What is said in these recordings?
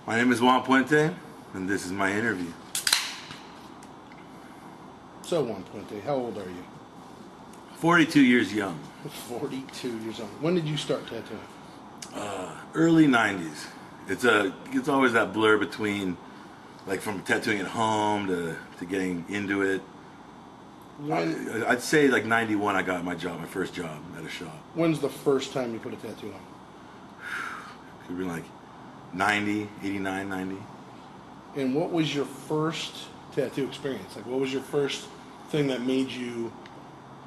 My name is Juan Puente, and this is my interview. So, Juan Puente, how old are you? 42 years young. 42 years old. When did you start tattooing? Early 90s. It's always that blur between, like, from tattooing at home to getting into it. I'd say like 91 I got my first job at a shop. When's the first time you put a tattoo on? Could be like 90, 89, 90. And what was your first tattoo experience? Like, what was your first thing that made you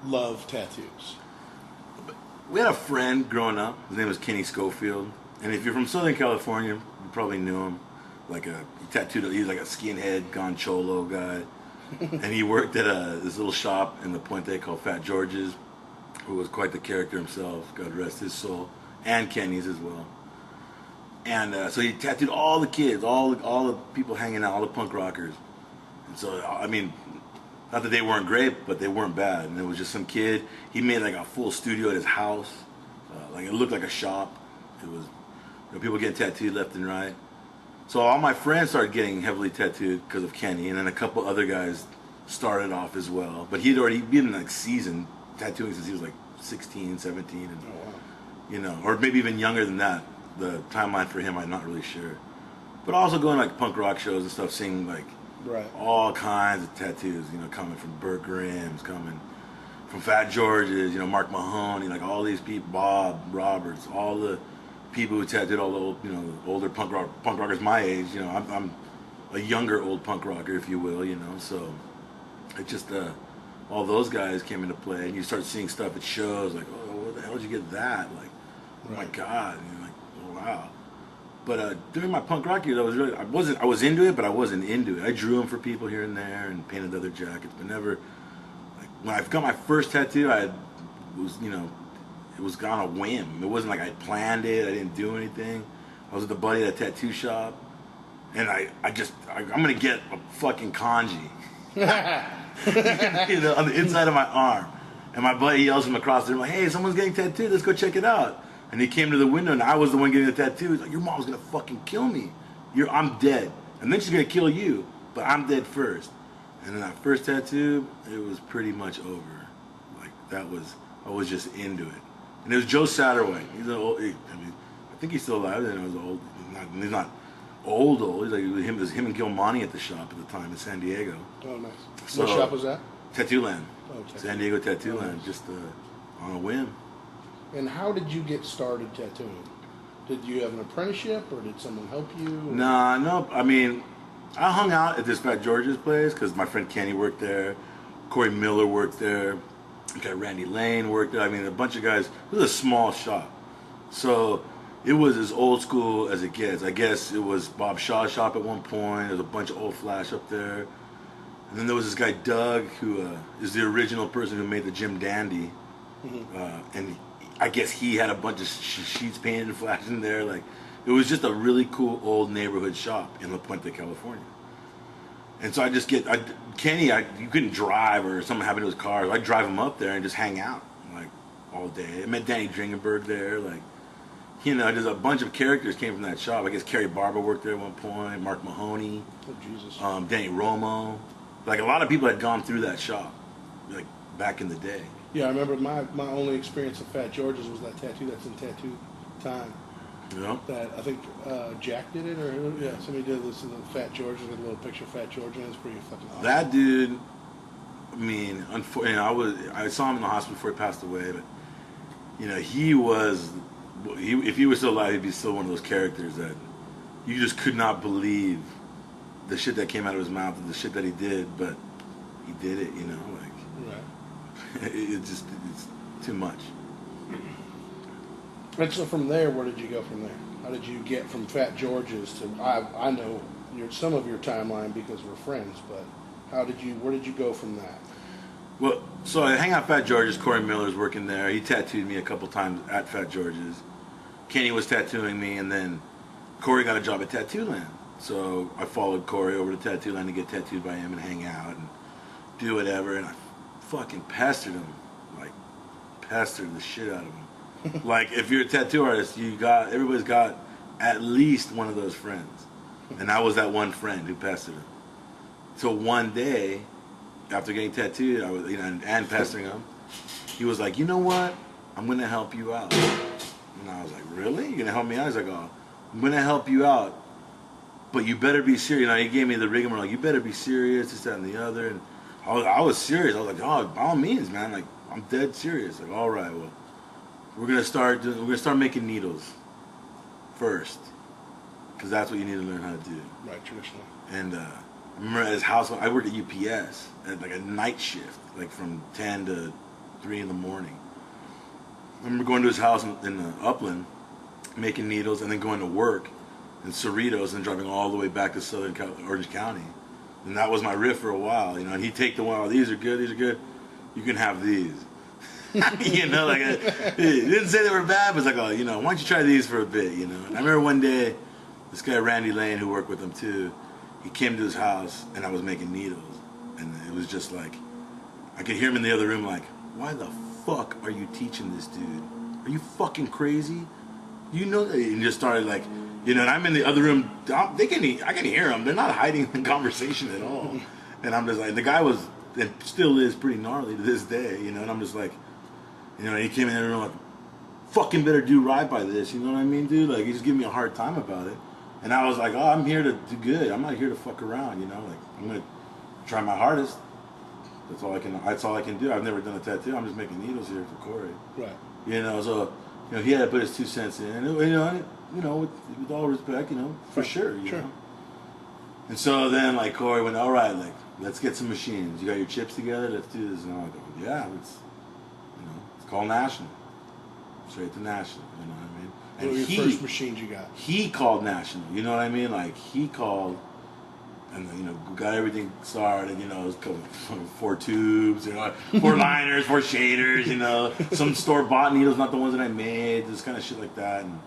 love tattoos? We had a friend growing up. His name was Kenny Schofield. And if you're from Southern California, you probably knew him. He tattooed, he was like a skinhead, Gon Cholo guy. And he worked at this little shop in the Puente called Fat George's, who was quite the character himself, God rest his soul, and Kenny's as well. And so he tattooed all the kids, all the people hanging out, all the punk rockers. And so, I mean, not that they weren't great, but they weren't bad. And it was just some kid. He made like a full studio at his house. Like it looked like a shop. It was, people getting tattooed left and right. So all my friends started getting heavily tattooed because of Kenny, and then a couple other guys started off as well. But he'd been like seasoned tattooing since he was like 16, 17, and or maybe even younger than that. The timeline for him, I'm not really sure. But also going like punk rock shows and stuff, seeing like all kinds of tattoos, coming from Burt Grimm's, coming from Fat George's, Mark Mahoney, like all these people, Bob Roberts, all the people who tattooed all the old, older punk rockers my age. I'm a younger old punk rocker, if you will, So it just all those guys came into play, and you start seeing stuff at shows like, oh, where the hell did you get that? Like, oh my God, and you're like, oh wow. But during my punk rock years, I was into it, but I wasn't into it. I drew them for people here and there and painted leather jackets, but never. Like when I got my first tattoo, it was on a whim. It wasn't like I planned it. I didn't do anything. I was with a buddy at a tattoo shop, and I'm gonna get a fucking kanji, on the inside of my arm. And my buddy yells from across the room, like, "Hey, someone's getting tattooed. Let's go check it out." And he came to the window, and I was the one getting the tattoo. He's like, "Your mom's gonna fucking kill me. I'm dead, and then she's gonna kill you, but I'm dead first." And then that first tattoo, it was pretty much over. Like I was just into it. And it was Joe Satterwhite. He's an old. I think he's still alive. Then I was old. He's not old. He's like it was him and Gilmani at the shop at the time in San Diego. Oh, nice. So, what shop was that? Tattoo Land. Oh, okay. San Diego Tattoo Land, just on a whim. And how did you get started tattooing? Did you have an apprenticeship, or did someone help you? Nah, no. I mean, I hung out at this Fat George's place because my friend Kenny worked there. Corey Miller worked there. Okay, Randy Lane worked there. I mean, a bunch of guys. It was a small shop. So it was as old school as it gets. I guess it was Bob Shaw's shop at one point. There's a bunch of old Flash up there. And then there was this guy, Doug, who is the original person who made the Jim Dandy. Mm-hmm. And I guess he had a bunch of sheets painted and Flash in there. Like, it was just a really cool old neighborhood shop in La Puente, California. And so Kenny, you couldn't drive or something happened to his car. So I'd drive him up there and just hang out, like, all day. I met Danny Dringenberg there. Like, there's a bunch of characters came from that shop. I guess Carrie Barber worked there at one point, Mark Mahoney. Oh, Jesus. Danny Romo. Like, a lot of people had gone through that shop, like, back in the day. Yeah, I remember my only experience at Fat George's was that tattoo that's in Tattoo Time. Yeah. That I think Jack did it, or somebody did this in the Fat George, with a little picture of Fat George, and it's pretty fucking awesome. That dude, I mean, unfortunately, I saw him in the hospital before he passed away, but if he was still alive, he'd be still one of those characters that you just could not believe the shit that came out of his mouth and the shit that he did, but he did it, like. Right. It's too much. And so from there, where did you go from there? How did you get from Fat George's to I know some of your timeline because we're friends, but where did you go from that? Well, so I hang out at Fat George's. Corey Miller's working there. He tattooed me a couple times at Fat George's. Kenny was tattooing me, and then Corey got a job at Tattoo Land. So I followed Corey over to Tattoo Land to get tattooed by him and hang out and do whatever, and I fucking pestered him, like pestered the shit out of him. Like, if you're a tattoo artist, everybody's got at least one of those friends. And I was that one friend who pestered him. So one day, after getting tattooed, I was, and pestering him, he was like, you know what? I'm gonna help you out. And I was like, really? You're gonna help me out? He's like, oh, I'm gonna help you out, but you better be serious. He gave me the rigmarole, like, you better be serious, this, that, and the other. And I was serious. I was like, oh, by all means, man. Like, I'm dead serious. Like, all right, well, we're gonna start making needles first, because that's what you need to learn how to do. Right, traditionally. And I remember at his house, I worked at UPS at like a night shift, like from 10 to 3 in the morning. I remember going to his house in Upland, making needles, and then going to work in Cerritos and driving all the way back to Orange County. And that was my riff for a while, and he'd take the one, oh, these are good, you can have these. Like, he didn't say they were bad, but it's like, oh, why don't you try these for a bit, And I remember one day, this guy, Randy Lane, who worked with him too, he came to his house, and I was making needles. And it was just like, I could hear him in the other room like, why the fuck are you teaching this dude? Are you fucking crazy? And just started like, and I'm in the other room, I can hear them. They're not hiding the conversation at all. And I'm just like, the guy was, and still is, pretty gnarly to this day, and I'm just like, he came in the room like, fucking better do right by this, you know what I mean, dude? Like, he just giving me a hard time about it. And I was like, oh, I'm here to do good. I'm not here to fuck around, like, I'm gonna try my hardest. That's all I can do. I've never done a tattoo. I'm just making needles here for Corey. Right. So, he had to put his 2 cents in. And, with all respect, for sure, you know. And so then, like, Corey went, all right, like, let's get some machines. You got your chips together? Let's do this. And I go, yeah, it's called National. Straight to National, you know what I mean? And what were your first machines you got? He called National, you know what I mean? Like, he called, and got everything started, it was 4 tubes, 4 liners, 4 shaders, some store-bought needles, not the ones that I made, this kind of shit like that. And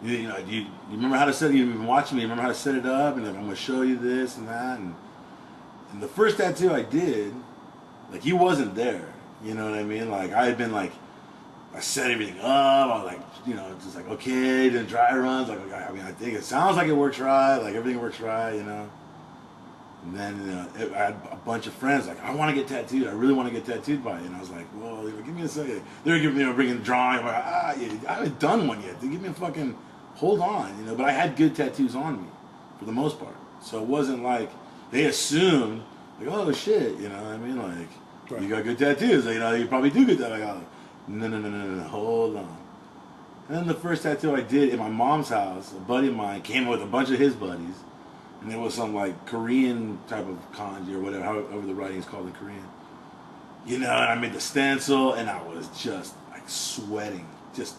you remember how to set it? You've been watching me. You remember how to set it up? And like, I'm gonna show you this and that. And the first tattoo I did, like, he wasn't there. You know what I mean? Like, I had been like, I set everything up. I was like, just like, okay, then dry runs. Like, I think it sounds like it works right. Like, everything works right. And then I had a bunch of friends like, I want to get tattooed. I really want to get tattooed by you. And I for like, well, give me a second. They were giving, bringing the drawing. I'm like, I haven't done one yet. They give me a fucking, hold on, But I had good tattoos on me, for the most part. So it wasn't like, they assumed, like, oh shit, what I mean? Like, right. You got good tattoos. Like, you probably do good tattoos. Like, no, hold on. And then the first tattoo I did in my mom's house, a buddy of mine came with a bunch of his buddies. And there was some like Korean type of kanji or whatever, however the writing is called in Korean. And I made the stencil, and I was just like sweating, just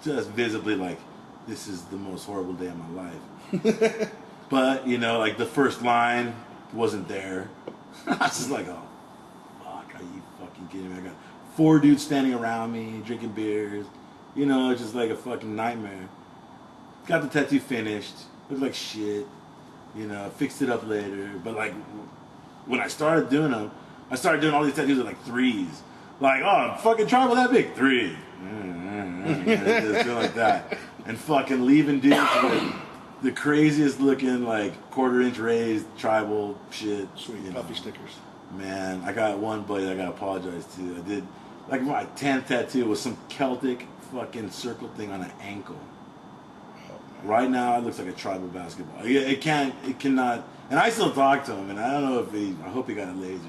visibly like, this is the most horrible day of my life. But like the first line wasn't there. I was just like, oh fuck, are you fucking kidding me? I got 4 dudes standing around me drinking beers, just like a fucking nightmare. Got the tattoo finished, looked like shit. Fixed it up later. But like, when I started doing them, I started doing all these tattoos with like 3s. Like, oh, fucking tribal that big? 3. Just doing like that. And fucking leaving dudes with the craziest looking, like, 1/4-inch raised tribal shit. Sweet, puffy stickers. Man, I got one buddy that I gotta apologize to. I did, like, my 10th tattoo was some Celtic fucking circle thing on an ankle. Right now, it looks like a tribal basketball. It cannot, and I still talk to him, and I don't know if I hope he got a laser.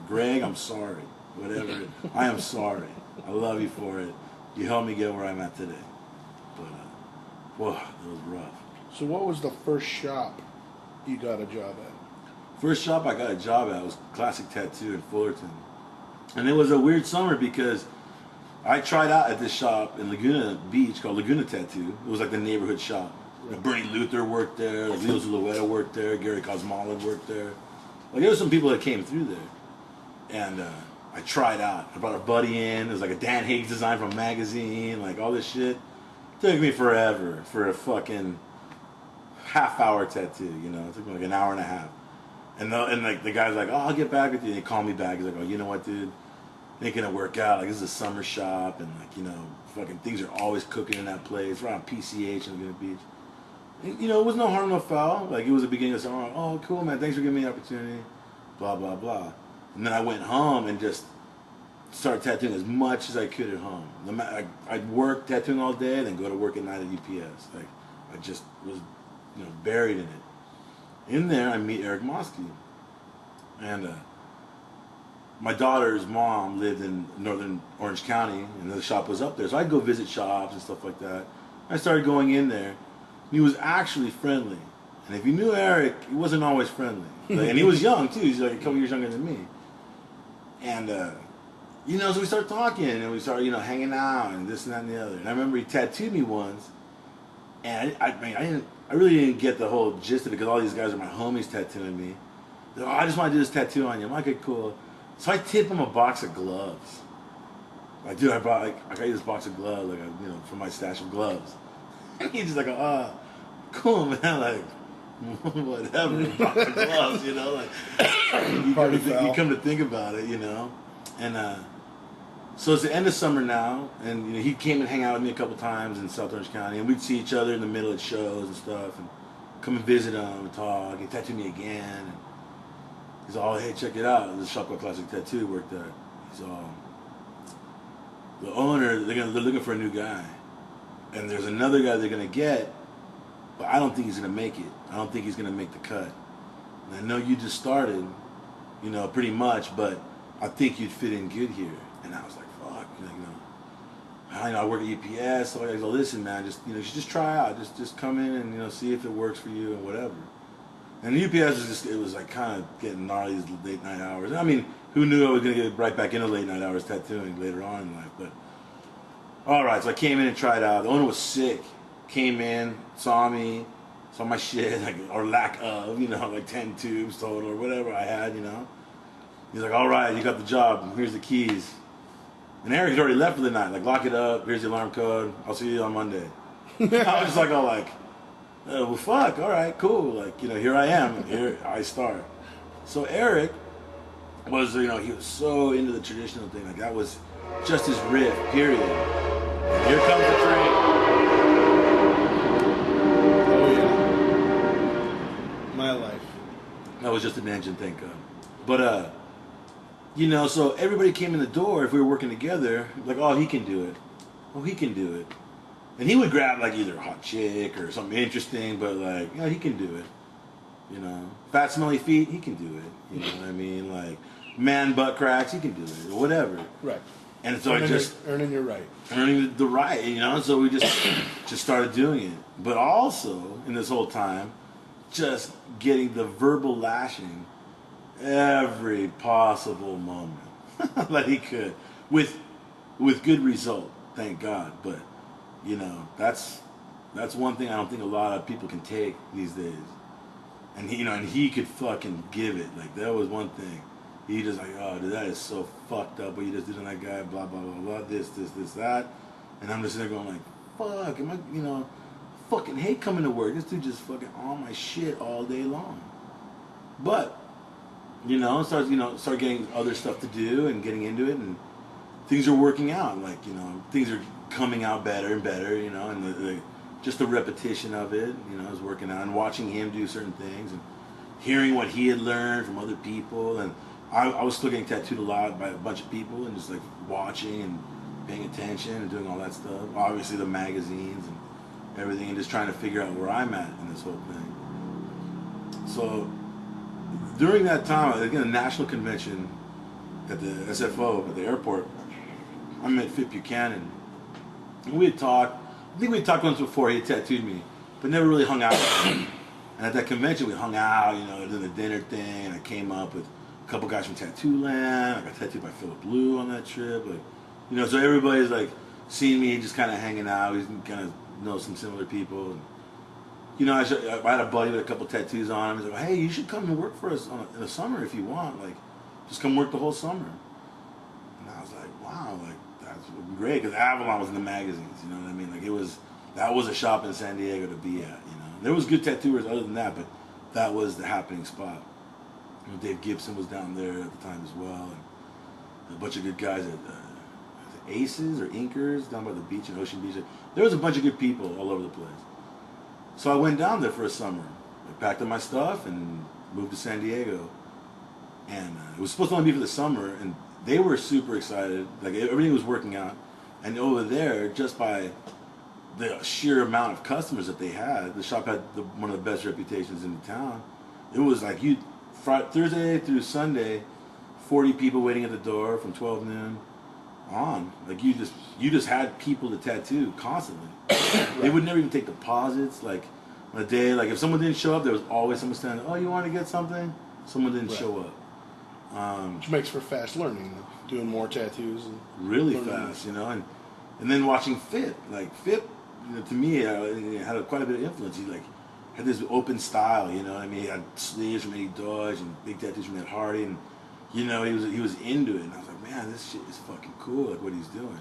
Greg, I'm sorry. Whatever. I am sorry. I love you for it. You helped me get where I'm at today. But, whoa, that was rough. So what was the first shop you got a job at? First shop I got a job at was Classic Tattoo in Fullerton. And it was a weird summer because I tried out at this shop in Laguna Beach called Laguna Tattoo. It was like the neighborhood shop. Right. Bernie Luther worked there, like Leo Zulueta worked there, Gary Cosmola worked there. Like, there were some people that came through there. And I tried out. I brought a buddy in. It was like a Dan Higgs design from a magazine, like all this shit. It took me forever for a fucking half-hour tattoo, It took me like an hour and a half. And like the guy's like, oh, I'll get back with you. And he called me back. He's like, oh, you know what, dude? Ain't gonna work out. Like, this is a summer shop, and like, fucking things are always cooking in that place. Right on PCH in Laguna Beach. You know, it was no harm, no foul. Like, it was the beginning of summer. Oh, cool, man. Thanks for giving me the opportunity. Blah, blah, blah. And then I went home and just started tattooing as much as I could at home. I'd work tattooing all day, then go to work at night at UPS. Like, I just was, buried in it. In there, I meet Eric Mosky. And my daughter's mom lived in northern Orange County, and the shop was up there. So I'd go visit shops and stuff like that. I started going in there. He was actually friendly. And if you knew Eric, he wasn't always friendly. Like, and he was young, too. He's like a couple years younger than me. And, so we started talking, and we started, hanging out, and this and that and the other. And I remember he tattooed me once, and I really didn't get the whole gist of it, because all these guys are my homies tattooing me. They're like, I just want to do this tattoo on you. I'm like, okay, cool. So I tip him a box of gloves. Like, dude, I got you this box of gloves, like, from my stash of gloves. And he's just like, cool, man, like, whatever, box of gloves, like, you come to think about it, And so it's the end of summer now, and he came and hang out with me a couple times in South Orange County, and we'd see each other in the middle of shows and stuff, and come and visit him and talk. He tattooed me again. And he's all, hey, check it out. This Shop Called Classic Tattoo worked there. He's all, the owner, they're looking for a new guy. And there's another guy they're going to get, but I don't think he's going to make it. I don't think he's going to make the cut. And I know you just started, pretty much, but I think you'd fit in good here. And I was like, fuck, I work at UPS. So I go, listen, man, you should just try out. Just come in and, see if it works for you and whatever. And UPS it was like kind of getting gnarly these late night hours. I mean, who knew I was going to get right back into late night hours tattooing later on in life, but all right, so I came in and tried out. The owner was sick. Came in, saw me, saw my shit, or lack of, like 10 tubes total or whatever I had, He's like, all right, you got the job. Here's the keys. And Eric had already left for the night. Like, lock it up. Here's the alarm code. I'll see you on Monday. I was just like, oh, well, fuck. All right, cool. Like, here I am. Here I start. So Eric was, he was so into the traditional thing. Like, that was just his riff, period. Here comes the train. Oh, yeah. My life. That was just an engine, thank God. But, so everybody came in the door, if we were working together, like, oh, he can do it. Oh, he can do it. And he would grab, like, either a hot chick or something interesting, but, like, he can do it. Fat, smelly feet, he can do it. You know what I mean? Like, man butt cracks, he can do it, or whatever. Right. And so earning your right. Earning the right, so we just started doing it. But also, in this whole time, just getting the verbal lashing every possible moment that he could, with good result, thank God. But that's one thing I don't think a lot of people can take these days. And he could fucking give it. Like, that was one thing. He just like, oh, dude, that is so fucked up what you just did on that guy, blah, blah, blah, blah, this, that. And I'm just there going like, fuck, am I, fucking hate coming to work. This dude just fucking on my shit all day long. But, start getting other stuff to do and getting into it, and things are working out. Like, things are coming out better and better, and just the repetition of it, is working out, and watching him do certain things and hearing what he had learned from other people. And I was still getting tattooed a lot by a bunch of people, and just like watching and paying attention and doing all that stuff. Obviously the magazines and everything, and just trying to figure out where I'm at in this whole thing. So during that time, again, a national convention at the SFO at the airport, I met Fit Buchanan, and we had talked. I think we had talked once before. He had tattooed me, but never really hung out with him. And at that convention, we hung out, did the dinner thing, and I came up with a couple guys from Tattoo Land. I got tattooed by Philip Blue on that trip. Like, so everybody's like seeing me just kind of hanging out. We kind of know some similar people. And, I had a buddy with a couple tattoos on him. He's like, hey, you should come and work for us in the summer if you want. Like, just come work the whole summer. And I was like, wow, like, that's great, because Avalon was in the magazines, you know what I mean? Like, that was a shop in San Diego to be at, There was good tattooers other than that, but that was the happening spot. Dave Gibson was down there at the time as well, and a bunch of good guys at Aces or Inkers down by the beach in Ocean Beach. There was a bunch of good people all over the place. So I went down there for a summer. I packed up my stuff and moved to San Diego. And it was supposed to only be for the summer, and they were super excited. Like, everything was working out. And over there, just by the sheer amount of customers that they had, the shop had one of the best reputations in the town. It was like Thursday through Sunday, 40 people waiting at the door from 12 noon on. Like, you just had people to tattoo constantly. Right. They would never even take deposits. Like, on a day, like, if someone didn't show up, there was always someone standing, oh, you want to get something? Someone didn't show up. Which makes for fast learning, doing more tattoos. And really fast, you know, and then watching Fit. Like, Fit, you know, to me, had quite a bit of influence. He, like, had this open style, you know what I mean? He had sleeves from Eddie Dodge and big tattoos from Ed Hardy, and, you know, he was into it. And I was like, man, this shit is fucking cool, like, what he's doing.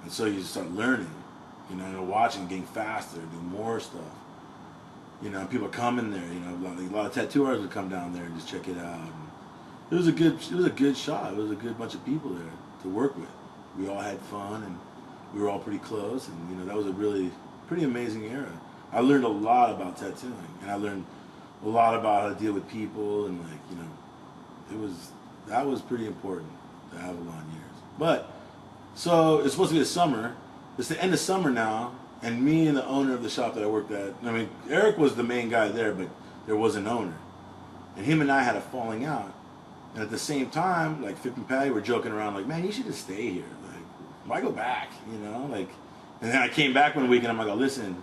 And so you just start learning, you know, and watching, getting faster, doing more stuff. You know, people are coming there, you know, a lot of tattoo artists would come down there and just check it out. And it was a good shop. It was a good bunch of people there to work with. We all had fun, and we were all pretty close, and, you know, that was a really pretty amazing era. I learned a lot about tattooing, and I learned a lot about how to deal with people, and, like, you know, that was pretty important, the Avalon years. But so it's supposed to be the summer. It's the end of summer now, and me and the owner of the shop that I worked at, I mean, Eric was the main guy there, but there was an owner, and him and I had a falling out. And at the same time, like, Fip and Patty were joking around, like, man, you should just stay here. Like, why go back, you know? Like, and then I came back one week, and I'm like, oh, listen,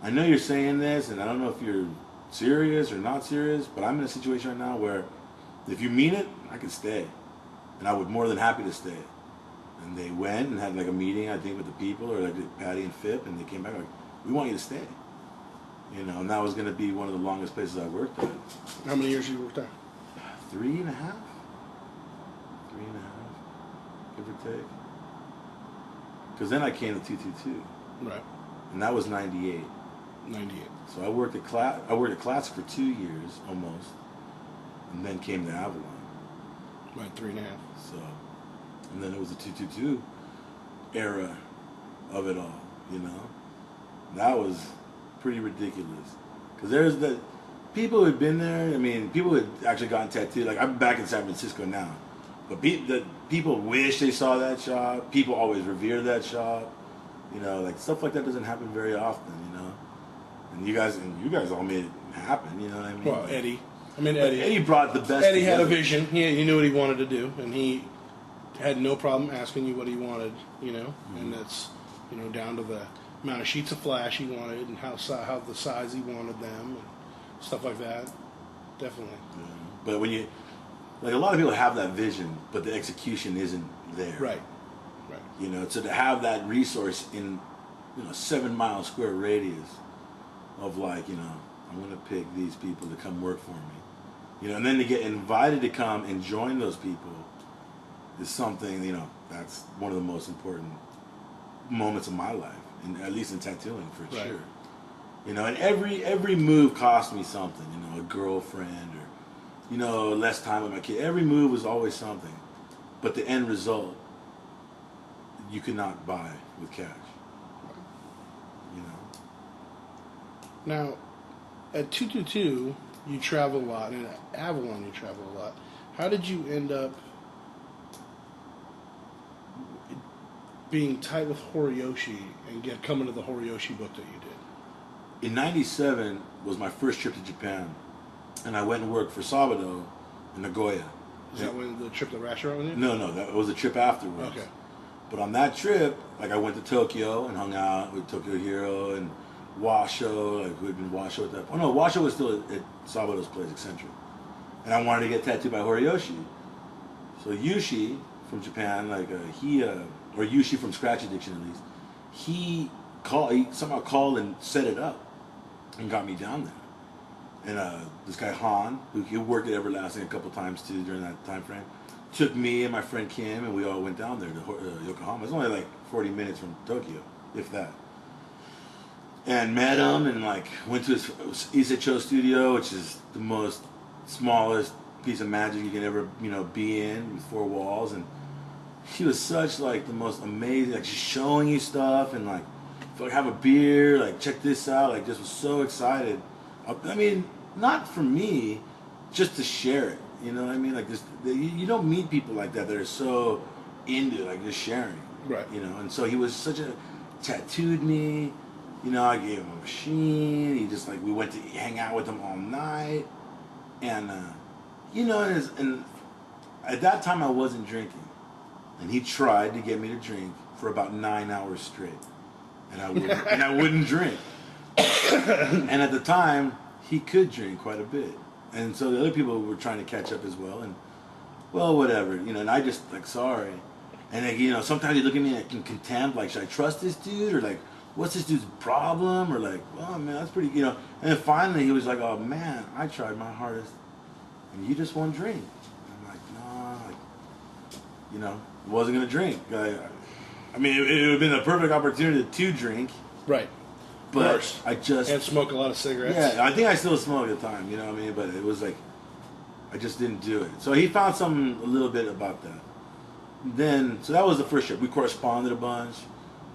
I know you're saying this, and I don't know if you're serious or not serious, but I'm in a situation right now where if you mean it, I can stay. And I would more than happy to stay. And they went and had, like, a meeting, I think, with the people, or, like, Patty and Fip, and they came back like, we want you to stay. You know, and that was going to be one of the longest places I worked at. How many years you worked there? 3.5, give or take. Because then I came to 222. Right. And that was 98. 98. So I worked at Classic for 2 years almost, and then came to Avalon. Right, 3.5. So, and then it was the 222 era of it all. You know, that was pretty ridiculous. Because there's the people who had been there, I mean, people who had actually gotten tattooed. Like, I'm back in San Francisco now. But the people wish they saw that shop. People always revere that shop. You know, like, stuff like that doesn't happen very often, you know. And you guys all made it happen, you know what I mean? Well, Eddie. Eddie brought the best Eddie together. had a vision. He knew what he wanted to do, and he had no problem asking you what he wanted, you know. Mm-hmm. And that's, you know, down to the amount of sheets of flash he wanted and how the size he wanted them and stuff like that. Definitely. Yeah. But when like, a lot of people have that vision, but the execution isn't there. Right. You know, so to have that resource in, you know, 7 mile square radius of, like, you know, I'm going to pick these people to come work for me. You know, and then to get invited to come and join those people is something, you know, that's one of the most important moments of my life, and at least in tattooing, for sure. You know, and every move cost me something, you know, a girlfriend or, you know, less time with my kid. Every move was always something. But the end result, you could not buy with cash. You know? Now, at 222, you travel a lot, and at Avalon, you travel a lot. How did you end up being tight with Horiyoshi and coming to the Horiyoshi book that you did? In 97 was my first trip to Japan, and I went and worked for Sabado in Nagoya. Is that when the trip to restaurant with you? No, that was a trip afterwards. Okay. But on that trip, like, I went to Tokyo and hung out with Tokyo Hero and Washo, like, who had been Washo at that point. Oh no, Washo was still at Sabado's place, Eccentric. And I wanted to get tattooed by Horiyoshi. So Yushi from Japan, like, or Yushi from Scratch Addiction at least, he somehow called and set it up and got me down there. And this guy Han, who worked at Everlasting a couple times too during that time frame, took me and my friend Kim, and we all went down there to Yokohama. It's only like 40 minutes from Tokyo, if that. And met him, and, like, went to his Isecho studio, which is the smallest piece of magic you can ever, you know, be in, with 4 walls. And he was such, like, the most amazing, like, just showing you stuff, and, like, have a beer, like check this out, like just was so excited. I mean, not for me, just to share it. You know what I mean? Like this, you don't meet people like that are so into like just sharing. Right. You know, and so he was tattooed me. You know, I gave him a machine. He just like we went to hang out with him all night, and you know, and at that time I wasn't drinking, and he tried to get me to drink for about 9 hours straight, and I wouldn't drink. And at the time, he could drink quite a bit, and so the other people were trying to catch up as well, and well, whatever, you know, and I just like sorry, and like, you know, sometimes you look at me like in contempt, like should I trust this dude or like what's this dude's problem or like, oh man, that's pretty, you know, and then finally he was like, oh man, I tried my hardest, and you just won't drink. And I'm like, no, like, you know, I wasn't gonna drink. I mean, it would have been a perfect opportunity to drink. Right. But I just... And smoke a lot of cigarettes. Yeah, I think I still smoked at the time, you know what I mean? But it was like, I just didn't do it. So he found something a little bit about that. Then, so that was the first trip. We corresponded a bunch.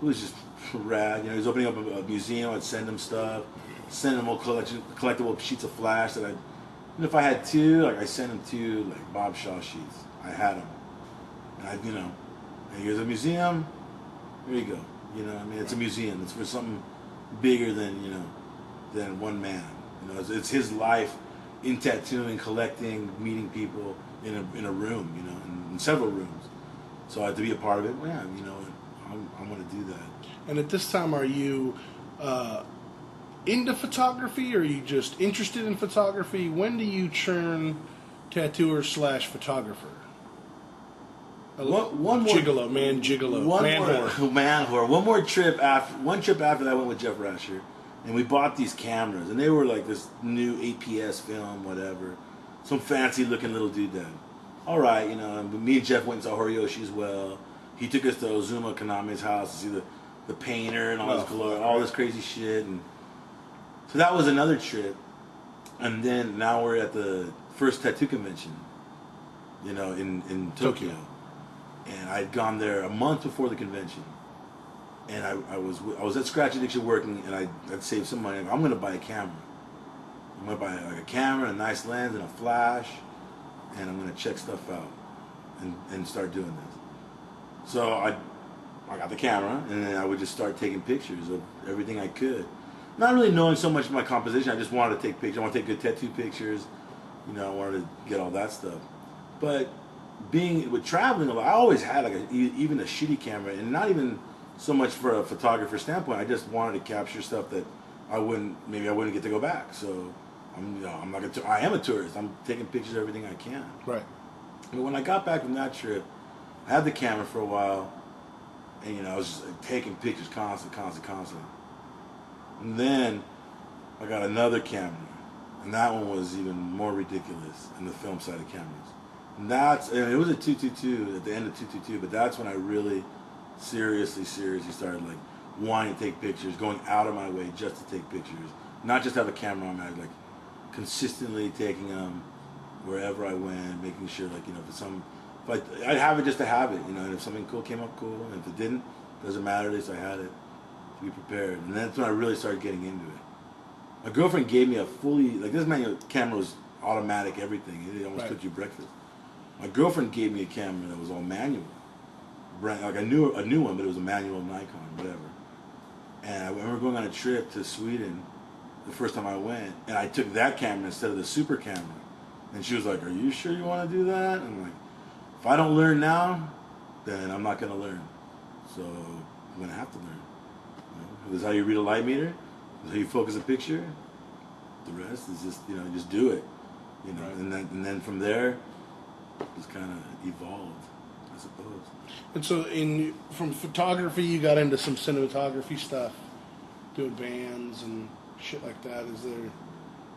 It was just rad. You know, he was opening up a museum. I'd send him stuff. Send him all collectible sheets of flash that if I had two, like I sent him two, like Bob Shaw sheets. I had them. And you know, and here's a museum. Here you go. You know, I mean, it's a museum. It's for something bigger than, you know, than one man. You know, it's his life in tattooing, collecting, meeting people in a room, you know, in several rooms. So I had to be a part of it. Well, yeah, you know, I'm going to do that. And at this time, are you into photography, or are you just interested in photography? When do you turn tattooer / photographer? One more gigolo, man whore. One trip after that, I went with Jeff Rasher, and we bought these cameras, and they were like this new APS film, whatever, some fancy looking little doodad. All right, you know, me and Jeff went and saw Horiyoshi as well. He took us to Ozuma Kaname's house to see the painter and all this glory, all this crazy shit, and so that was another trip. And then now we're at the first tattoo convention, you know, in Tokyo. And I'd gone there a month before the convention, and I was at Scratch Addiction working, and I'd saved some money. I'm gonna buy a camera. I'm gonna buy like a camera, a nice lens, and a flash, and I'm gonna check stuff out and start doing this. So I got the camera, and then I would just start taking pictures of everything I could. Not really knowing so much of my composition. I just wanted to take pictures. I want to take good tattoo pictures. You know, I wanted to get all that stuff. But being with traveling a lot, I always had like even a shitty camera, and not even so much for a photographer standpoint. I just wanted to capture stuff that I wouldn't get to go back. So I am a tourist. I'm taking pictures of everything I can. Right. But when I got back from that trip, I had the camera for a while, and you know I was just like, taking pictures constantly. And then I got another camera, and that one was even more ridiculous in the film side of cameras. And it was a 222 at the end of 222, but that's when I really seriously started like wanting to take pictures, going out of my way just to take pictures, not just have a camera on me, like consistently taking them wherever I went, making sure like, you know, I'd have it just to have it, you know, and if something cool came up, cool, and if it didn't, doesn't matter, at least I had it to be prepared. And that's when I really started getting into it. My girlfriend gave me a this manual camera was automatic, everything. It almost cooked you breakfast. My girlfriend gave me a camera that was all manual. Like I knew a new one, but it was a manual Nikon, whatever. And I remember going on a trip to Sweden the first time I went, and I took that camera instead of the super camera. And she was like, "Are you sure you want to do that?" And I'm like, "If I don't learn now, then I'm not going to learn. So I'm going to have to learn. You know, this is how you read a light meter. This is how you focus a picture. The rest is just, you know, just do it. You know, right. and then from there, just kind of evolved, I suppose. And so from photography, you got into some cinematography stuff, doing bands and shit like that. Do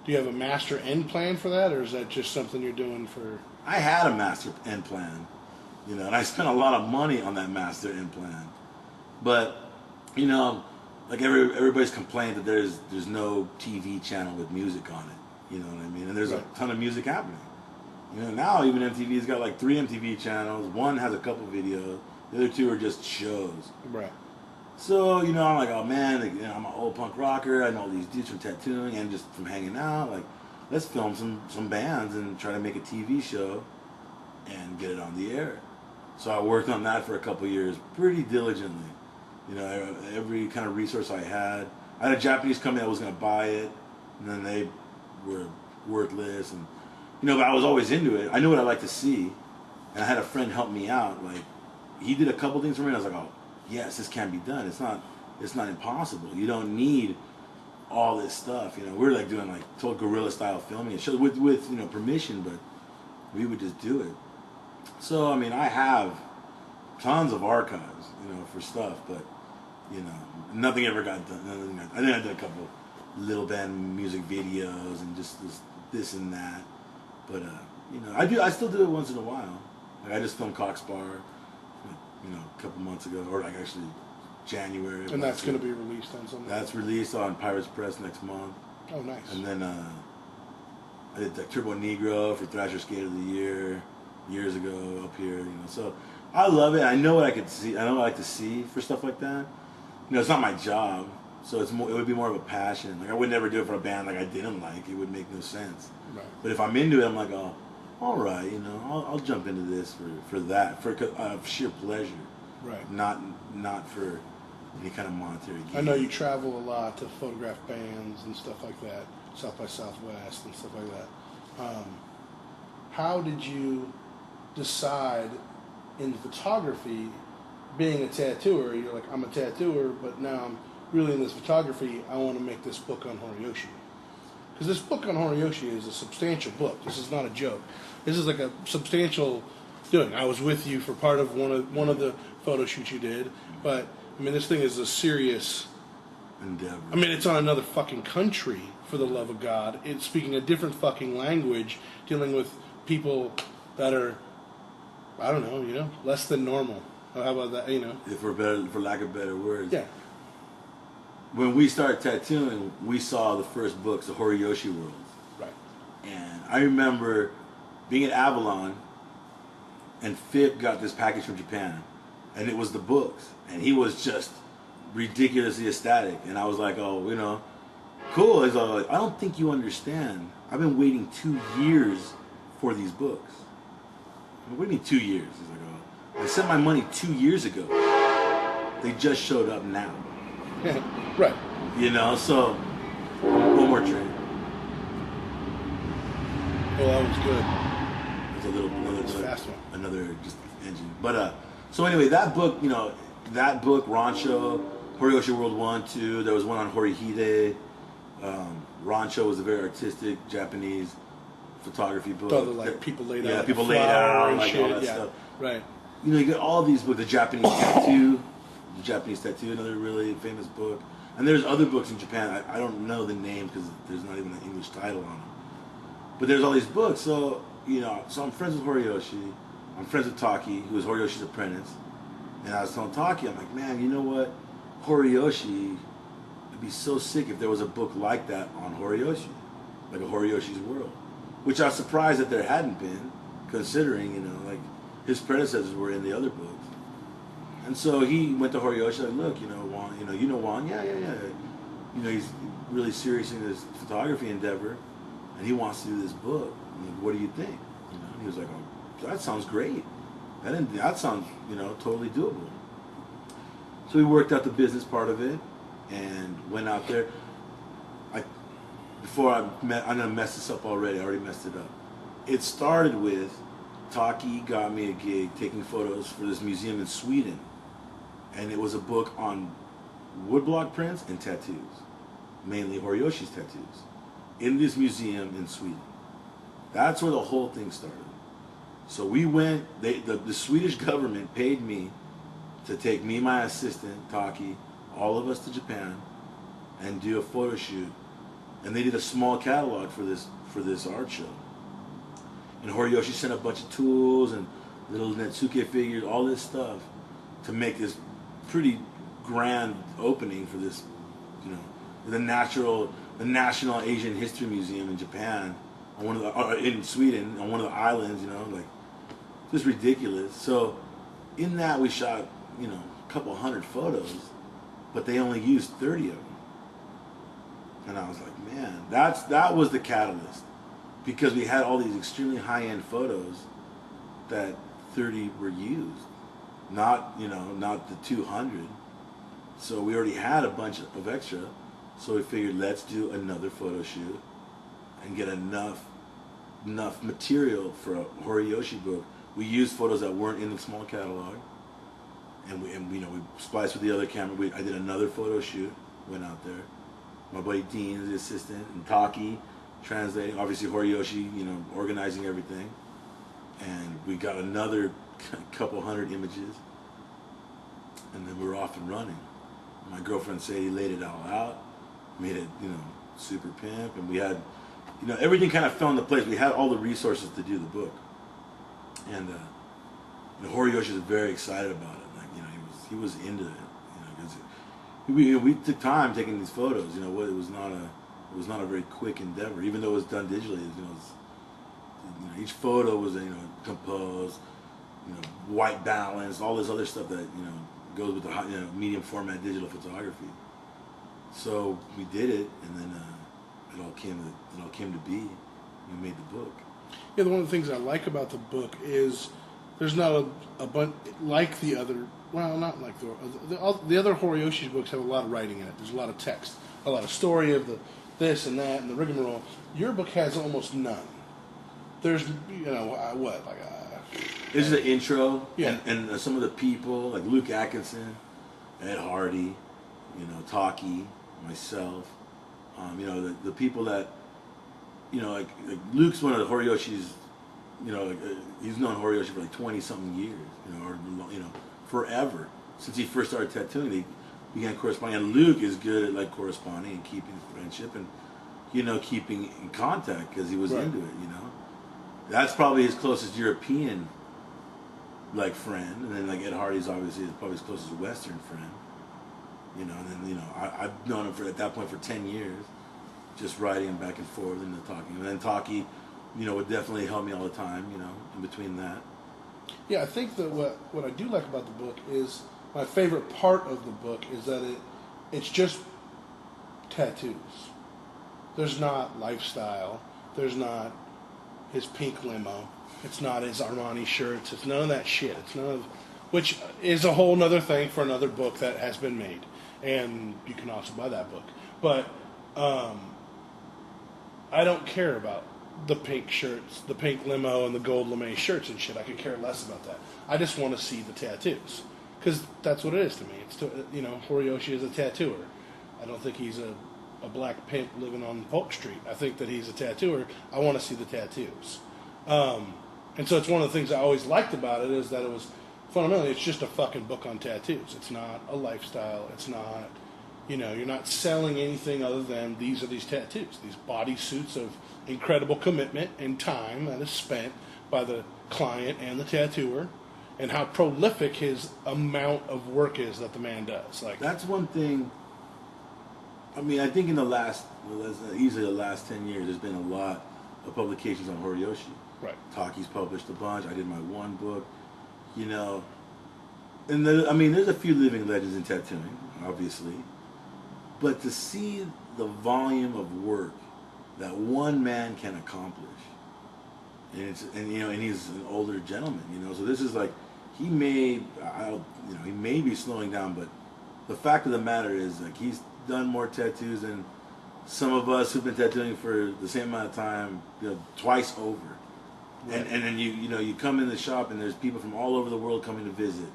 you have a master end plan for that, or is that just something you're doing for... I had a master end plan, you know, and I spent a lot of money on that master end plan. But, you know, like everybody's complained that there's no TV channel with music on it, you know what I mean? And there's a ton of music happening. You know, now even MTV's got like 3 MTV channels. One has a couple videos. The other 2 are just shows. Right. So, you know, I'm like, oh man, like, you know, I'm an old punk rocker. I know all these dudes from tattooing and just from hanging out. Like, let's film some bands and try to make a TV show and get it on the air. So I worked on that for a couple years pretty diligently. You know, every kind of resource I had a Japanese company that was going to buy it, and then they were worthless. And, you know, but I was always into it. I knew what I liked to see, and I had a friend help me out. Like, he did a couple things for me, and I was like, oh, yes, this can be done. It's not impossible. You don't need all this stuff. You know, we were like doing like total guerrilla style filming and shows with you know permission, but we would just do it. So I mean, I have tons of archives, you know, for stuff, but you know, nothing ever got done. I think I did a couple little band music videos and just this and that, but you know, I still do it once in a while. Like I just filmed Cockspar, you know, a couple months ago, or like actually January. And that's going to be released on something. That's released on Pirates Press next month. Oh, nice. And then I did like Turbo Negro for Thrasher Skate of the Year years ago up here. You know, so I love it. I know what I could see. I know what I like to see for stuff like that. You know, it's not my job, so it's more. It would be more of a passion. Like I would never do it for a band like I didn't like. It would make no sense. Right. But if I'm into it, I'm like, oh, all right. You know, I'll jump into this for that for sheer pleasure. Right. Not for any kind of monetary gain. I know you travel a lot to photograph bands and stuff like that, South by Southwest and stuff like that. How did you decide in photography, being a tattooer, you're like, I'm a tattooer, but now I'm really in this photography, I want to make this book on Horiyoshi. Because this book on Horiyoshi is a substantial book. This is not a joke. This is like a substantial doing. I was with you for part of one of the photo shoots you did, but I mean, this thing is a serious endeavor. I mean, it's on another fucking country, for the love of God. It's speaking a different fucking language, dealing with people that are, I don't know, you know, less than normal. How about that, you know? For lack of better words. Yeah. When we started tattooing, we saw the first books, the Horiyoshi World. Right. And I remember being at Avalon, and Phip got this package from Japan, and it was the books. And he was just ridiculously ecstatic. And I was like, oh, you know, cool. He's like, I don't think you understand. I've been waiting 2 years for these books. What do you mean 2 years? He's like, oh, I sent my money 2 years ago. They just showed up now. Right. You know, so one more train. Well, that was good. It's a little fast one. Another just engine. But so anyway, that book, you know, that book, Rancho, Horiyoshi World 1, 2, there was one on Horihide. Rancho was a very artistic Japanese photography book. So like people laid out. Yeah, people laid out, and like shit. all that Yeah. stuff. Right. You know, you get all these books, the Japanese Tattoo, another really famous book. And there's other books in Japan. I don't know the name because there's not even an English title on them. But there's all these books. So, you know, so I'm friends with Horiyoshi. I'm friends with Taki, who was Horiyoshi's apprentice. And I was telling Taki, I'm like, man, you know what? Horiyoshi, it'd be so sick if there was a book like that on Horiyoshi. Like a Horiyoshi's World. Which I was surprised that there hadn't been, considering, you know, like his predecessors were in the other books. And so he went to Horiyoshi, like, look, you know, Juan, you know Juan? Yeah. You know, he's really serious in his photography endeavor, and he wants to do this book. Like, what do you think? You know, and he was like, oh, that sounds great. That sounds, you know, totally doable. So we worked out the business part of it, and went out there. I'm gonna mess this up already. I already messed it up. It started with Taki got me a gig taking photos for this museum in Sweden. And it was a book on woodblock prints and tattoos, mainly Horiyoshi's tattoos, in this museum in Sweden. That's where the whole thing started. So we went, the Swedish government paid me to take me, my assistant, Taki, all of us to Japan and do a photo shoot. And they did a small catalog for this art show. And Horiyoshi sent a bunch of tools and little Netsuke figures, all this stuff, to make this pretty grand opening for this, you know, the National Asian History Museum in Japan, on one of the in Sweden, on one of the islands, you know, like just ridiculous. So in that we shot, you know, a couple hundred photos, but they only used 30 of them. And I was like, man, that was the catalyst, because we had all these extremely high-end photos that 30 were used, not the 200. So we already had a bunch of extra. So we figured, let's do another photo shoot and get enough material for a Horiyoshi book. We used photos that weren't in the small catalog, and we spliced with the other camera. I did another photo shoot, went out there. My buddy Dean, the assistant, and Taki translating. Obviously Horiyoshi, organizing everything. And we got another couple hundred images, and then we were off and running. My girlfriend Sadie laid it all out, made it, super pimp, and we had, everything kind of fell into place. We had all the resources to do the book, and Horiyoshi was very excited about it. Like, he was into it, because we took time taking these photos. It was not a very quick endeavor, even though it was done digitally. Each photo was composed, white balance, all this other stuff that goes with the medium format digital photography. So we did it, and then it all came to be. We made the book. Yeah, one of the things I like about the book is there's not a bunch like the other. Well, not like the other Horiyoshi books have a lot of writing in it. There's a lot of text, a lot of story of the this and that and the rigmarole. Your book has almost none. There's this is an intro, yeah, and some of the people like Luke Atkinson, Ed Hardy, Taki, myself, the people that, like Luke's one of the Horiyoshi's, he's known Horiyoshi for like 20 something years, or forever, since he first started tattooing. They began corresponding, and Luke is good at like corresponding and keeping friendship and keeping in contact because he was right. into it. That's probably his closest European like friend, and then like Ed Hardy's obviously probably his closest Western friend. And then I've known him at that point for 10 years, just writing him back and forth and talking. And then Taki, would definitely help me all the time, in between that. Yeah, I think that what I do like about the book is, my favorite part of the book is that it's just tattoos. There's not lifestyle. There's not his pink limo. It's not his Armani shirts. It's none of that shit. It's none of, which is a whole nother thing for another book that has been made, and you can also buy that book. But I don't care about the pink shirts, the pink limo, and the gold lame shirts and shit. I could care less about that. I just want to see the tattoos, because that's what it is to me. It's Horiyoshi is a tattooer. I don't think he's a black pimp living on Polk Street. I think that he's a tattooer. I want to see the tattoos. And so it's one of the things I always liked about it, is that it was fundamentally, it's just a fucking book on tattoos. It's not a lifestyle. It's not, you're not selling anything other than these are these tattoos, these bodysuits of incredible commitment and time that is spent by the client and the tattooer, and how prolific his amount of work is that the man does. Like, that's one thing. I mean, I think in easily the last 10 years, there's been a lot of publications on Horiyoshi. Right. Taki's published a bunch. I did my one book, and there's a few living legends in tattooing, obviously, but to see the volume of work that one man can accomplish, and he's an older gentleman, so this is like, he may be slowing down, but the fact of the matter is, like, he's done more tattoos than some of us who've been tattooing for the same amount of time, twice over. Right. And then you come in the shop and there's people from all over the world coming to visit.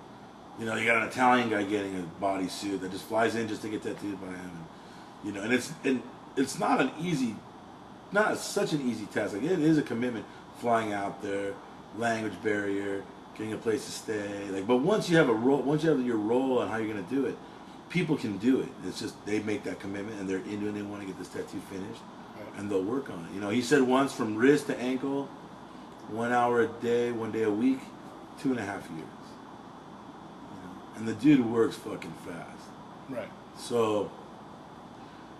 You got an Italian guy getting a bodysuit that just flies in just to get tattooed by him, and it's not such an easy task. Like, it is a commitment, flying out there, language barrier, getting a place to stay. Like, but once you have your role on how you're gonna do it, people can do it. It's just they make that commitment and they're into it. They want to get this tattoo finished, right, and they'll work on it. He said once, from wrist to ankle, 1 hour a day, 1 day a week, 2.5 years. And the dude works fucking fast. Right. So,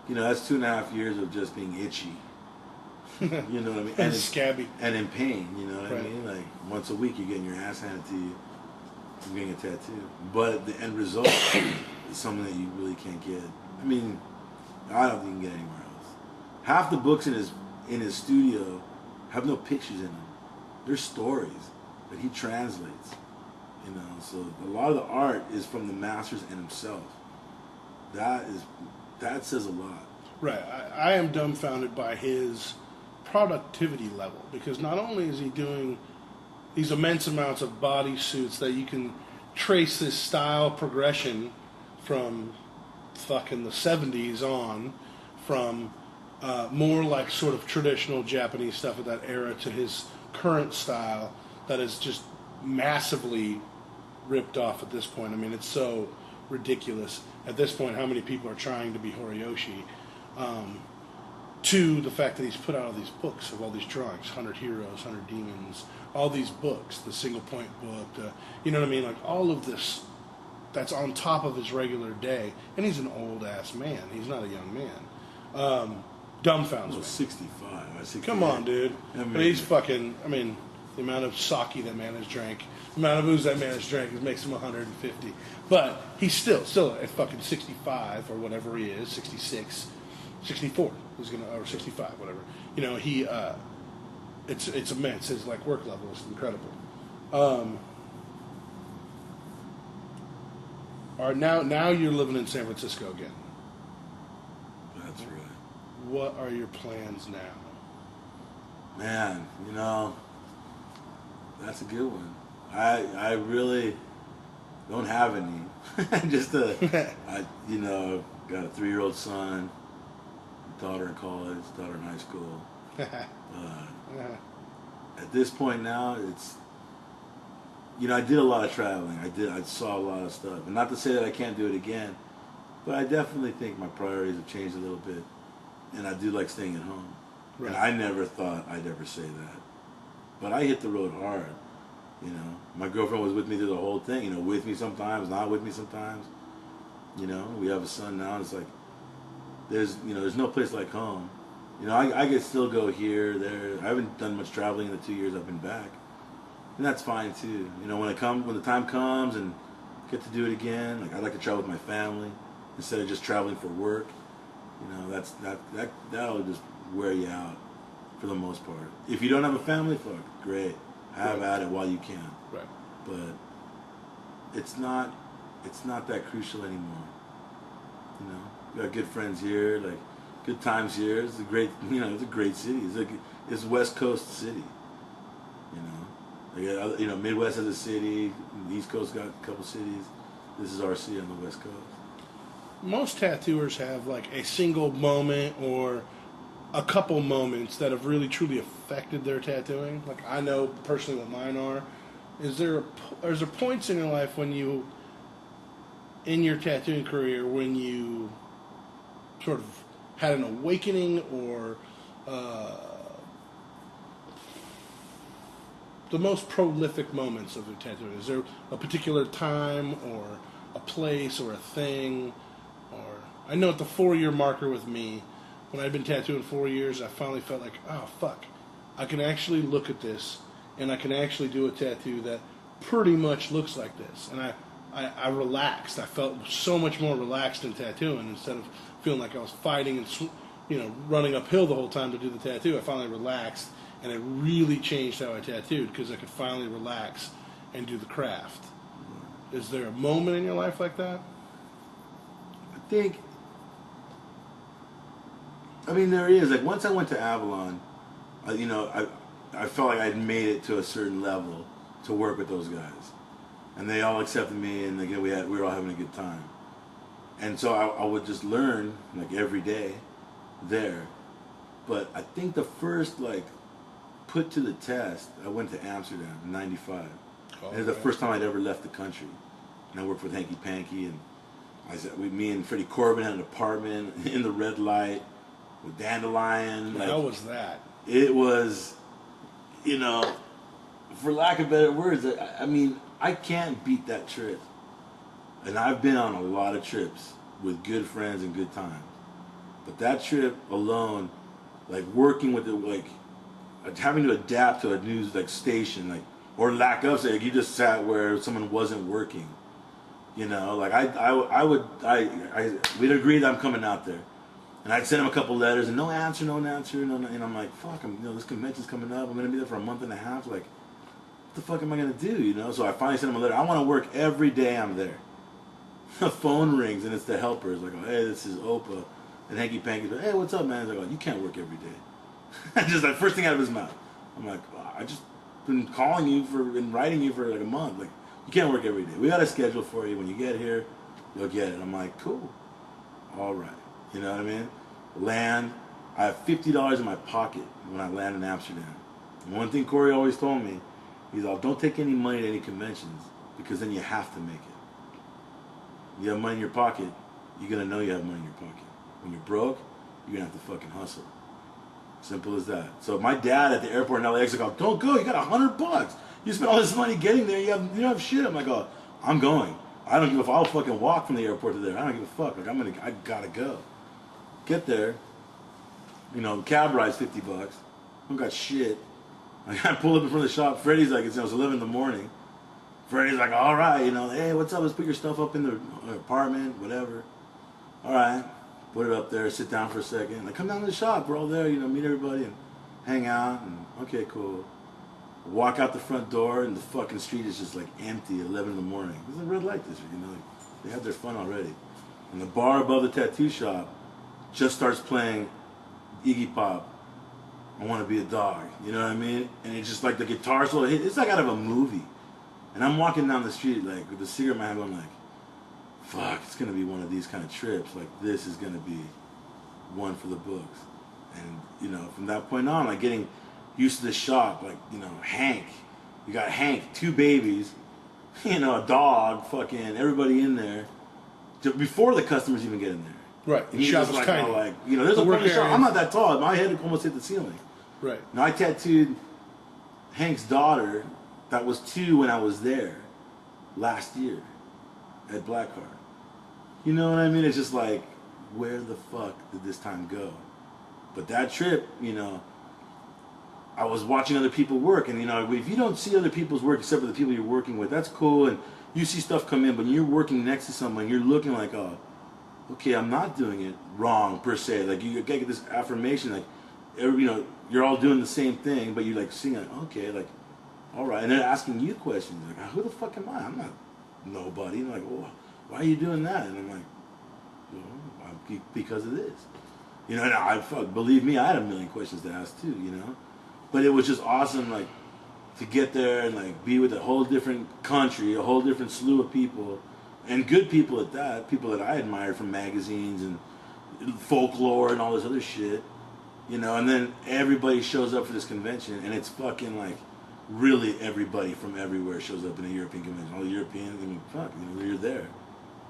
that's 2.5 years of just being itchy. You know what I mean? And scabby. And in pain, you know what right. I mean? Like, once a week you're getting your ass handed to you. from getting a tattoo. But the end result is something that you really can't get. I mean, I don't think you can get anywhere else. Half the books in his studio have no pictures in them. They're stories that he translates. You know, so a lot of the art is from the masters and himself. That says a lot. Right. I am dumbfounded by his productivity level, because not only is he doing these immense amounts of bodysuits that you can trace his style progression from fucking the 70s on, from more like sort of traditional Japanese stuff of that era to his current style that is just massively ripped off at this point. I mean, it's so ridiculous at this point how many people are trying to be Horiyoshi, to the fact that he's put out all these books of all these drawings, 100 Heroes, 100 Demons, all these books, the single point book, you know what I mean, like all of this that's on top of his regular day, and he's an old ass man, he's not a young man. Dumbfounds me. 65. Come on, dude. I mean, he's fucking, I mean, the amount of sake that man has drank, the amount of booze that man has drank, it makes him 150. But he's still at fucking 65 or whatever he is, 66, 64. He's gonna, or 65, whatever. You know, he, it's immense. His like work level is incredible. All right, now you're living in San Francisco again. That's right. What are your plans now? Man, you know, that's a good one. I really don't have any. Just I you know, got a 3-year-old son, daughter in college, daughter in high school. At this point now, it's, you know, I did a lot of traveling. I saw a lot of stuff. And not to say that I can't do it again, but I definitely think my priorities have changed a little bit. And I do like staying at home. Right. And I never thought I'd ever say that. But I hit the road hard. You know, my girlfriend was with me through the whole thing. You know, with me sometimes, not with me sometimes. You know, we have a son now. And it's like, there's no place like home. You know, I can still go here, there. I haven't done much traveling in the 2 years I've been back. And that's fine too. You know, when the time comes and get to do it again, like I like to travel with my family instead of just traveling for work. You know, that'll just wear you out for the most part. If you don't have a family, fuck, great. Have at it while you can. Right. But it's not that crucial anymore. You know, we got good friends here, like good times here. It's a great, it's a great city. It's West Coast city. You know, Midwest has a city. The East Coast got a couple cities. This is our city on the West Coast. Most tattooers have like a single moment or a couple moments that have really truly affected their tattooing. Like I know personally what mine are. Is there points in your life when you, in your tattooing career, when you sort of had an awakening or the most prolific moments of your tattooing? Is there a particular time or a place or a thing? Or I know at the 4-year marker with me, when I'd been tattooing 4 years, I finally felt like, oh fuck, I can actually look at this and I can actually do a tattoo that pretty much looks like this. And I relaxed. I felt so much more relaxed in tattooing instead of feeling like I was fighting and running uphill the whole time to do the tattoo. I finally relaxed, and it really changed how I tattooed because I could finally relax and do the craft. Is there a moment in your life like that? I mean, there is. Like, once I went to Avalon, I felt like I'd made it to a certain level to work with those guys. And they all accepted me, and again, we were all having a good time. And so I would just learn, like, every day there. But I think the first, like, put to the test, I went to Amsterdam in 95. And it was the first time I'd ever left the country. And I worked with Hanky Panky, and me and Freddie Corbin had an apartment in the red light with Dandelion. How was that? It was, for lack of better words, I mean, I can't beat that trip. And I've been on a lot of trips with good friends and good times. But that trip alone, like working with it, like having to adapt to a new station, like or lack of, say, like you just sat where someone wasn't working. You know, like we'd agreed that I'm coming out there. And I'd send him a couple letters and no answer. And I'm like, fuck, this convention's coming up. I'm going to be there for a month and a half. Like, what the fuck am I going to do, you know? So I finally sent him a letter. I want to work every day I'm there. The phone rings and it's the helpers. Like, oh, hey, this is Opa. And Hanky Panky's like, hey, what's up, man? He's like, oh, you can't work every day. Just like first thing out of his mouth. I'm like, oh, I just been calling you and writing you for like a month. Like, you can't work every day. We got a schedule for you. When you get here, you'll get it. I'm like, cool. All right. You know what I mean? Land. I have $50 in my pocket when I land in Amsterdam. And one thing Corey always told me, he's like, don't take any money to any conventions because then you have to make it. You have money in your pocket, you're going to know you have money in your pocket. When you're broke, you're going to have to fucking hustle. Simple as that. So my dad at the airport in LAX like, don't go, you got $100. You spent all this money getting there, you don't have shit. I'm like, oh, I'm going. I don't give a fuck. I'll fucking walk from the airport to there. I don't give a fuck. Like I gotta go. Get there. You know, the cab ride's $50. I don't got shit. I pull up in front of the shop. Freddie's like, it's 11 in the morning. Freddie's like, all right, you know, hey, what's up? Let's put your stuff up in the apartment, whatever. All right, put it up there. Sit down for a second. Like, come down to the shop. We're all there, you know, meet everybody and hang out. And okay, cool. Walk out the front door and the fucking street is just like empty at 11 in the morning. It's a red light district, you know. Like, they have their fun already. And the bar above the tattoo shop just starts playing Iggy Pop, I Want to Be a Dog. You know what I mean? And it's just like the guitar solo hit. It's like out of a movie. And I'm walking down the street like with a cigarette in my hand going like, fuck, it's going to be one of these kind of trips. Like this is going to be one for the books. And, you know, from that point on, like getting used to the shop, like, you know, Hank. You got Hank, 2 babies, you know, a dog, fucking everybody in there. Before the customers even get in there. Right. And the shop was like, tiny. Like, you know, there's a part of the shop. I'm not that tall. My head almost hit the ceiling. Right. Now I tattooed Hank's daughter that was 2 when I was there last year at Blackheart. You know what I mean? It's just like, where the fuck did this time go? But that trip, you know, I was watching other people work, and you know, if you don't see other people's work except for the people you're working with, that's cool, and you see stuff come in, but when you're working next to someone, you're looking like, oh, okay, I'm not doing it wrong per se. Like you get this affirmation, like, you know, you're all doing the same thing, but you like seeing like, okay, like, all right, and they're asking you questions, like, who the fuck am I? I'm not nobody. And like, well, why are you doing that? And I'm like, well, because of this. You know, and believe me, I had a million questions to ask too, you know. But it was just awesome, like, to get there and like be with a whole different country, a whole different slew of people, and good people at that, people that I admired from magazines and folklore and all this other shit, you know. And then everybody shows up for this convention, and it's fucking like, really everybody from everywhere shows up in a European convention. All the Europeans, I mean, fuck, you know, you're there.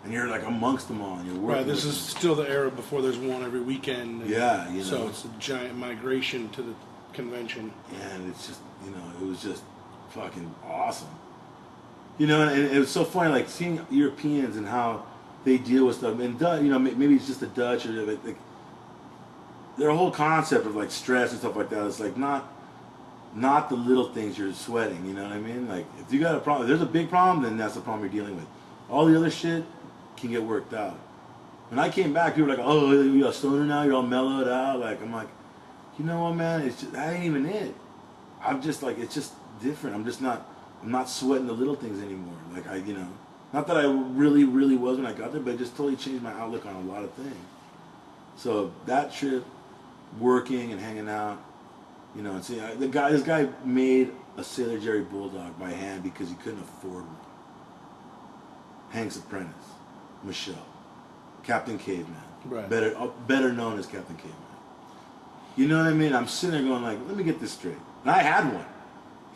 And you're like amongst them all, and you're working. Right, this is still the era before there's one every weekend. Yeah, you know. So it's a giant migration to the convention. And it's just, you know, it was just fucking awesome. You know, and it was so funny, like, seeing Europeans and how they deal with stuff. And, you know, maybe it's just the Dutch, or like, their whole concept of, like, stress and stuff like that is, like, not the little things you're sweating, you know what I mean? Like, if you got a problem, if there's a big problem, then that's the problem you're dealing with. All the other shit can get worked out. When I came back, people were like, oh, you're a stoner now, you're all mellowed out. Like, I'm like, you know what, man? It's just, that ain't even it. I'm just like, it's just different. I'm not sweating the little things anymore. Like, you know, not that I really, really was when I got there, but it just totally changed my outlook on a lot of things. So that trip, working and hanging out, you know, and see, this guy made a Sailor Jerry Bulldog by hand because he couldn't afford one. Hank's apprentice, Michelle, Captain Caveman, right. better known as Captain Caveman. You know what I mean? I'm sitting there going like, let me get this straight. And I had one,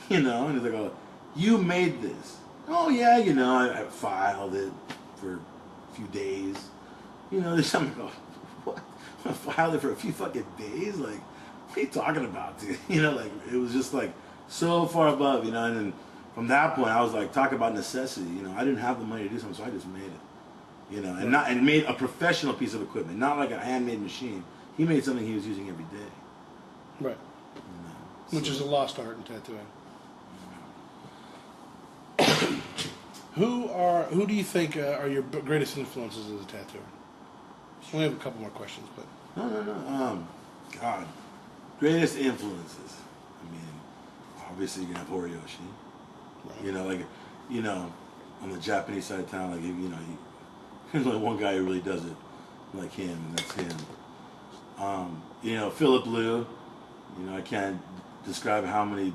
you know, and he's like, oh, you made this. Oh yeah, you know, I filed it for a few days. You know, I'm like, oh, what? I filed it for a few fucking days? Like, what are you talking about, dude? You know, like, it was just like so far above, you know, and then from that point, I was like, talk about necessity. You know, I didn't have the money to do something, so I just made it. You know, and made a professional piece of equipment, not like a handmade machine. He made something he was using every day. Right. You know, Which is a lost art in tattooing. Who do you think are your greatest influences as a tattooer? We have a couple more questions, but No. God, greatest influences. I mean, obviously you can have Horiyoshi. right. On the Japanese side of town, there's only one guy who really does it like him, and that's him. Philip Liu. I can't describe how many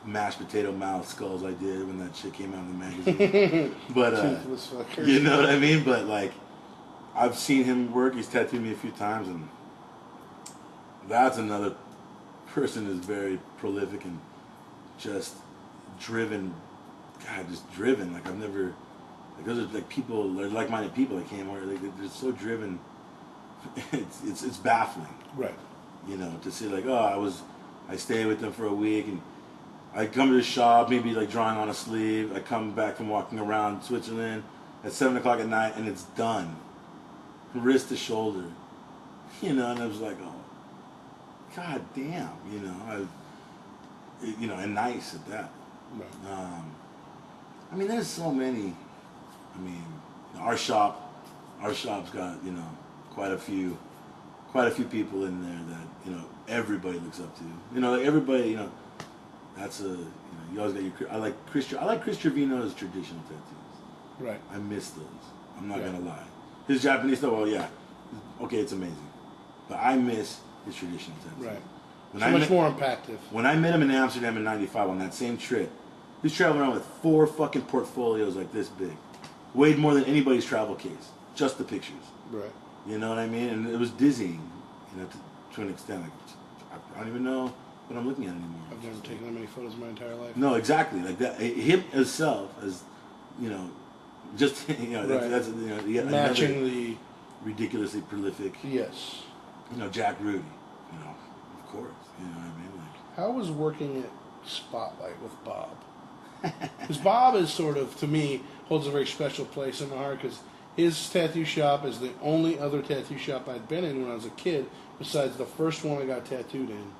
mashed potato mouth skulls I did when that shit came out in the magazine. But Toothless fuckers. you know what I mean. But like, I've seen him work. He's tattooed me a few times, and that's another person who's very prolific and just driven. God, just driven. Like I've never. Like those are like people. They're like-minded people that came where they're so driven. It's baffling. Right. To see like, I stayed with them for a week and I come to the shop, maybe like drawing on a sleeve. I come back from walking around Switzerland at 7 o'clock at night and it's done. Wrist to shoulder. And I was like, oh, God damn, and nice at that. Right. There's so many. Our shop's got, quite a few people in there that, everybody looks up to. Like everybody, that's you always got your, I like Chris Trevino's traditional tattoos. Right. I miss those. I'm not gonna lie. His Japanese stuff, well, yeah, okay, it's amazing, but I miss his traditional tattoos. Right. When Much more impactful. When I met him in Amsterdam in '95 on that same trip, he's traveling around with 4 fucking portfolios like this big, weighed more than anybody's travel case, just the pictures. Right. You know what I mean? And it was dizzying, to an extent. Like, I don't even know what I'm looking at anymore. I've never taken that many photos in my entire life. No, exactly. Like that, him himself as, just Right. that's Matching the ridiculously prolific. yes. Jack Rudy. Of course. You know what I mean? Like, How was working at Spotlight with Bob? Because Bob is sort of, to me, holds a very special place in my heart because his tattoo shop is the only other tattoo shop I'd been in when I was a kid, besides the first one I got tattooed in.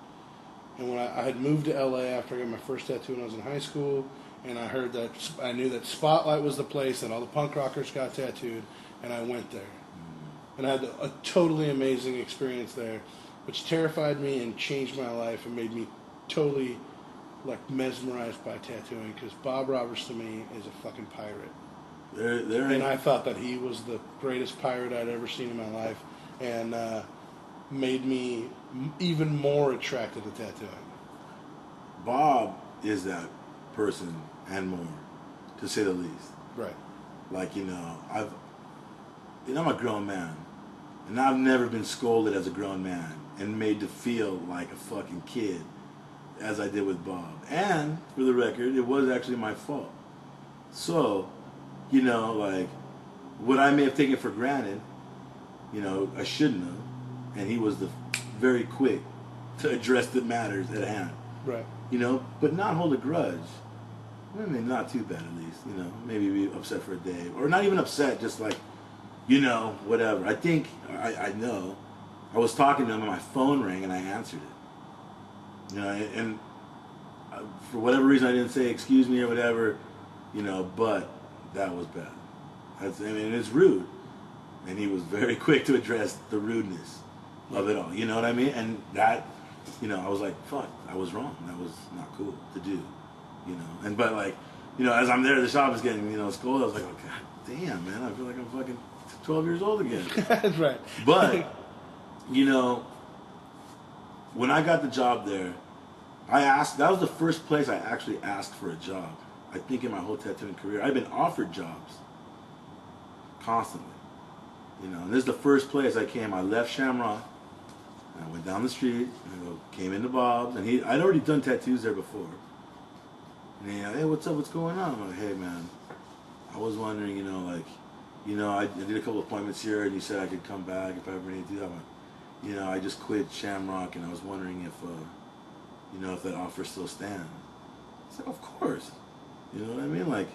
And when I had moved to LA after I got my first tattoo when I was in high school, and I knew that Spotlight was the place that all the punk rockers got tattooed, and I went there. And I had a totally amazing experience there, which terrified me and changed my life and made me totally mesmerized by tattooing, because Bob Roberts to me is a fucking pirate. And I thought that he was the greatest pirate I'd ever seen in my life, and made me even more attracted to tattooing. Bob is that person and more, to say the least. Right. Like, I'm a grown man, and I've never been scolded as a grown man and made to feel like a fucking kid as I did with Bob. And, for the record, it was actually my fault. So, what I may have taken for granted, I shouldn't have. And he was very quick to address the matters at hand. Right. But not hold a grudge. Not too bad at least. Maybe be upset for a day. Or not even upset, just like, whatever. I think, I know, I was talking to him and my phone rang and I answered it. And for whatever reason I didn't say excuse me or whatever, but that was bad. It's rude. And he was very quick to address the rudeness of it all. You know what I mean? And that, I was like, fuck, I was wrong. That was not cool to do. But as I'm there, the shop is getting, scolded. I was like, oh, God damn, man, I feel like I'm fucking 12 years old again. That's right. But, when I got the job there, that was the first place I actually asked for a job. I think in my whole tattooing career, I've been offered jobs constantly. And this is the first place I came. I left Shamrock, and I went down the street, and I came into Bob's, and I'd already done tattoos there before. And hey, what's up? What's going on? I'm like, hey, man, I was wondering, I did a couple appointments here, and you said I could come back if I ever need to do that. I just quit Shamrock, and I was wondering if that offer still stands. I said, of course. You know what I mean? Like,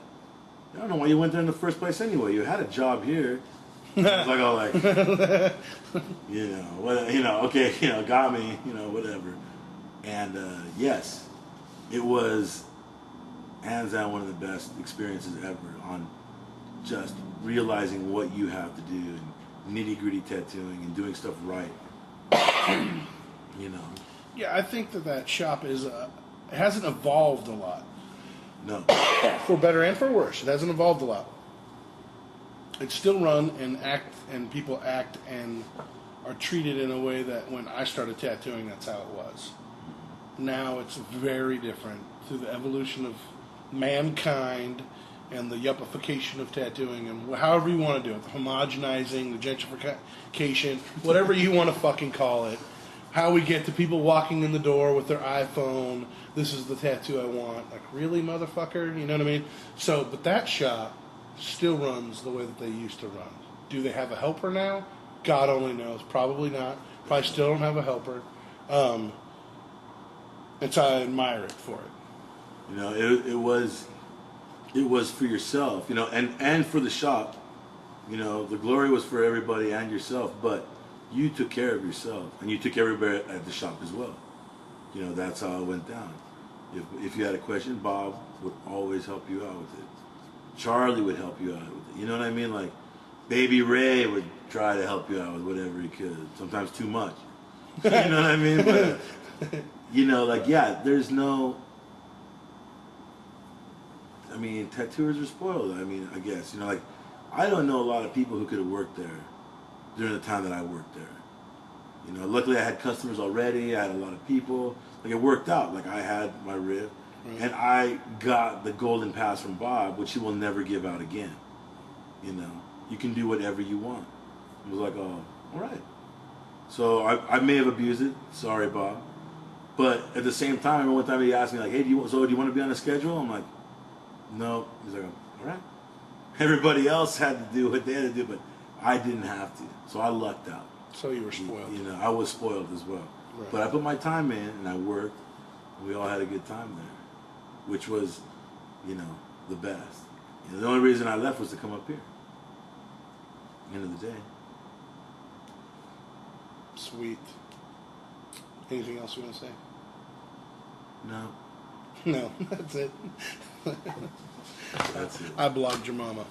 I don't know why you went there in the first place anyway. You had a job here. It's like, all like, okay, got me, whatever. And yes, it was hands down one of the best experiences ever on just realizing what you have to do and nitty-gritty tattooing and doing stuff right. You know. Yeah, I think that shop is it hasn't evolved a lot. No. For better and for worse, it hasn't evolved a lot. It's still run and people act and are treated in a way that when I started tattooing, that's how it was. Now it's very different through the evolution of mankind and the yuppification of tattooing and however you want to do it, the homogenizing, the gentrification, whatever you want to fucking call it. How we get to people walking in the door with their iPhone, this is the tattoo I want. Like, really, motherfucker? You know what I mean? So, but that shop still runs the way that they used to run. Do they have a helper now? God only knows. Probably not. Probably still don't have a helper. And so I admire it for it. You know, it was for yourself, you know, and for the shop. You know, the glory was for everybody and yourself, but you took care of yourself, and you took everybody at the shop as well. You know, that's how it went down. If you had a question, Bob would always help you out with it. Charlie would help you out with it. You know what I mean? Like, Baby Ray would try to help you out with whatever he could. Sometimes too much. You know what I mean? But, you know, like, yeah, there's no... I mean, tattooers are spoiled, I mean, I guess. You know, like, I don't know a lot of people who could have worked there during the time that I worked there. You know, luckily I had customers already. I had a lot of people. Like, it worked out. Like, I had my rib. Right. And I got the golden pass from Bob, which he will never give out again. You know, you can do whatever you want. I was like, oh, all right. So I may have abused it. Sorry, Bob. But at the same time, I remember one time he asked me, like, hey, do you want to be on a schedule? I'm like, no. He's like, all right. Everybody else had to do what they had to do, but I didn't have to. So I lucked out. So you were spoiled. You know, I was spoiled as well. Right. But I put my time in, and I worked, and we all had a good time there, which was, you know, the best. You know, the only reason I left was to come up here. End of the day. Sweet. Anything else you want to say? No. No, that's it. That's it. I blocked your mama.